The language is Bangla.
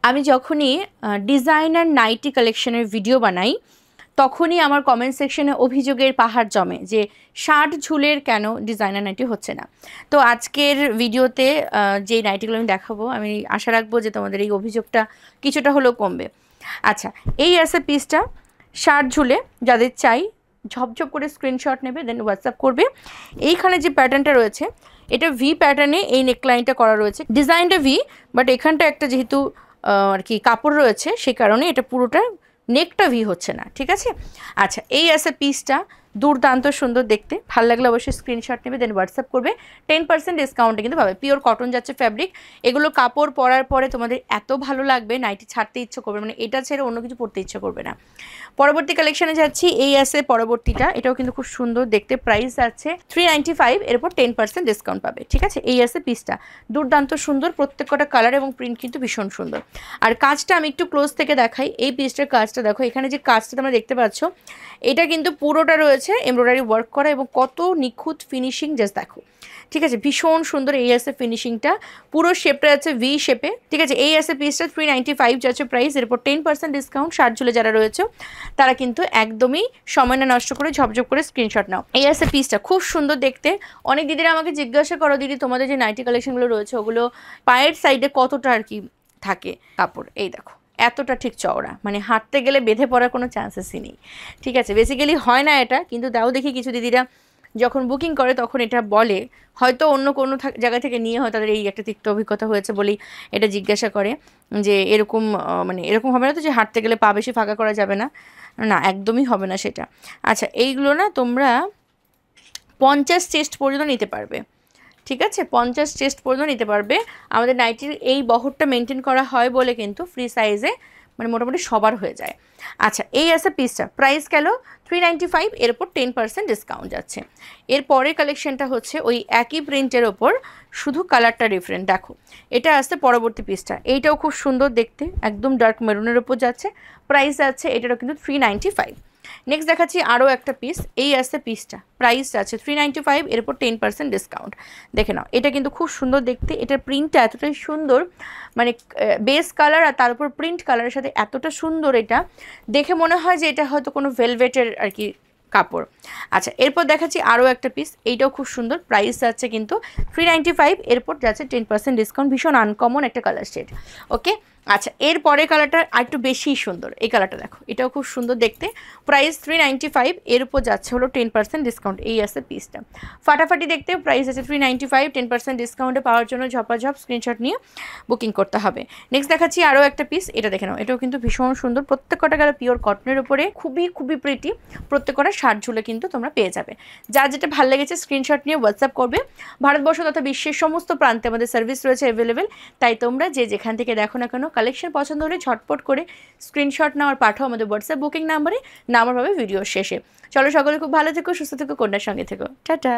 আমি যখনই ডিজাইনার নাইটি কালেকশনের ভিডিও বানাই তখনই আমার কমেন্ট সেকশনে অভিযোগের পাহাড় জমে যে শার্ট ঝুলের কেন ডিজাইনার নাইটি হচ্ছে না। তো আজকের ভিডিওতে যে নাইটিগুলো আমি দেখাবো, আমি আশা রাখবো যে তোমাদের এই অভিযোগটা কিছুটা হলেও কমবে। আচ্ছা, এই আছে পিসটা শার্ট ঝুলে, যাদের চাই ঝপঝপ করে স্ক্রিনশট নেবে, দেন হোয়াটসঅ্যাপ করবে। এইখানে যে প্যাটার্নটা রয়েছে এটা ভি প্যাটার্নে এই নেকলাইনটা করা রয়েছে, ডিজাইনটা ভি, বাট এখানটা একটা যেহেতু আর কি কাপড় রয়েছে সে কারণে এটা পুরোটা নেকটা ভি হচ্ছে না, ঠিক আছে। আচ্ছা, এই আছে পিসটা, দুর্দান্ত সুন্দর দেখতে, ভালো লাগলে অবশ্যই স্ক্রিনশট নেবে, দেন হোয়াটসঅ্যাপ করবে। 10% ডিসকাউন্টে কিন্তু পাবে। পিওর কটন যাচ্ছে ফ্যাব্রিক, এগুলো কাপড় পরার পরে তোমাদের এত ভালো লাগবে নাইটি ছাড়তে ইচ্ছে করবে, মানে এটা ছেড়ে অন্য কিছু পরতে ইচ্ছে করবে না। পরবর্তী কালেকশানে যাচ্ছি, এই আছে পরবর্তীটা, এটাও কিন্তু খুব সুন্দর দেখতে, প্রাইস আছে 395, এরপর 10% ডিসকাউন্ট পাবে, ঠিক আছে। এই আছে পিসটা, দুর্দান্ত সুন্দর, প্রত্যেকটা কালার এবং প্রিন্ট কিন্তু ভীষণ সুন্দর। আর কাজটা আমি একটু ক্লোজ থেকে দেখাই, এই পিসটার কাজটা দেখো, এখানে যে কাজটা তোমরা দেখতে পাচ্ছ এটা কিন্তু পুরোটা রয়েছে এমব্রয়ডারি ওয়ার্ক করা এবং কত নিখুঁত ফিনিশিং, জাস্ট দেখো, ঠিক আছে, ভীষণ সুন্দর। এই আছে ফিনিশিংটা, পুরো শেপটা আছে ভি শেপে, ঠিক আছে। এই আছে পিসটা 395 যাচ্ছে প্রাইস, এরপর 10% ডিসকাউন্ট। শার্ট ঝুলে যারা রয়েছে তারা কিন্তু একদমই সময় না নষ্ট করে ঝপঝপ করে স্ক্রিনশট নাও। এই আছে পিসটা, খুব সুন্দর দেখতে। অনেক দিদিরা আমাকে জিজ্ঞাসা করো, দিদি তোমাদের যে নাইটি কালেকশনগুলো রয়েছে ওগুলো পায়ের সাইডে কতটা আর কি থাকে কাপড়, এই দেখো এতটা ঠিক চওড়া, মানে হাঁটতে গেলে বেঁধে পড়ার কোনো চান্সেসই নেই, ঠিক আছে। বেসিক্যালি হয় না এটা, কিন্তু তাও দেখি কিছু দিদিরা যখন বুকিং করে তখন এটা বলে, হয়তো অন্য কোনো জায়গা থেকে নিয়ে হয়, তাদের এই একটা তিক্ত অভিজ্ঞতা হয়েছে বলেই এটা জিজ্ঞাসা করে যে এরকম মানে এরকম হবে না তো যে হাঁটতে গেলে পা বেশি ফাঁকা করা যাবে না, না একদমই হবে না সেটা। আচ্ছা, এইগুলো না তোমরা 50 চেস্ট পর্যন্ত নিতে পারবে, ঠিক আছে, 50 চেস্ট পর্যন্ত নিতে পারবে। আমাদের নাইটির এই বহরটা মেনটেন করা হয় বলে কিন্তু ফ্রি সাইজে মানে মোটামুটি সবার হয়ে যায়। আচ্ছা, এই আছে পিসটা, প্রাইস গেল 395, এরপর 10% ডিসকাউন্ট যাচ্ছে। এর পরের কালেকশনটা হচ্ছে ওই একই প্রিন্টের ওপর, শুধু কালারটা ডিফারেন্ট, দেখো এটা আসছে পরবর্তী পিসটা, এইটাও খুব সুন্দর দেখতে, একদম ডার্ক মেরুনের ওপর যাচ্ছে, প্রাইস আছে এটারও কিন্তু 395। নেক্সট দেখাচ্ছি আরও একটা পিস, এই আসছে পিসটা, প্রাইস আছে 395, এরপর 10% ডিসকাউন্ট। দেখে নাও, এটা কিন্তু খুব সুন্দর দেখতে, এটার প্রিন্টটা এতটাই সুন্দর, মানে বেস কালার আর তার উপর প্রিন্ট কালারের সাথে এতটা সুন্দর, এটা দেখে মনে হয় যে এটা হয়তো কোনো ভেলভেটের আর কি কাপড়। আচ্ছা, এরপর দেখাচ্ছি আরও একটা পিস, এইটাও খুব সুন্দর, প্রাইস যাচ্ছে কিন্তু 395, এরপর যাচ্ছে 10% ডিসকাউন্ট, ভীষণ আনকমন একটা কালার শেড, ওকে। আচ্ছা, এর পরে কালারটা আরেকটু বেশিই সুন্দর, এই কালারটা দেখো, এটাও খুব সুন্দর দেখতে, প্রাইস 395, এর উপর যাচ্ছে হলো 10% ডিসকাউন্ট। এই আছে পিসটা, ফাটাফাটি দেখতে, প্রাইস আছে 395, 10% ডিসকাউন্টে পাওয়ার জন্য ঝপাঝপ স্ক্রিনশট নিয়ে বুকিং করতে হবে। নেক্সট দেখাচ্ছি আরও একটা পিস, এটা দেখে নাও, এটাও কিন্তু ভীষণ সুন্দর, প্রত্যেকটা গেল পিওর কটনের উপরে, খুবই খুবই প্রিটি, প্রত্যেকটা শার্ট ঝুলে কিন্তু তোমরা পেয়ে যাবে। যার যেটা ভালো লেগেছে স্ক্রিনশট নিয়ে হোয়াটসঅ্যাপ করবে। ভারতবর্ষ তথা বিশ্বের সমস্ত প্রান্তে আমাদের সার্ভিস রয়েছে অ্যাভেলেবেল, তাই তোমরা যে যেখান থেকে দেখো না কেন কালেকশন পছন্দ হলে ঝটপট করে স্ক্রিনশট নাও আর পাঠাও আমাদের হোয়াটসঅ্যাপ বুকিং নাম্বারে, নাম্বার পাবে ভিডিও শেষে। চলো সকলে খুব ভালো থেকো, সুস্থ থেকো, কন্যার সঙ্গে থেকো, টাটা।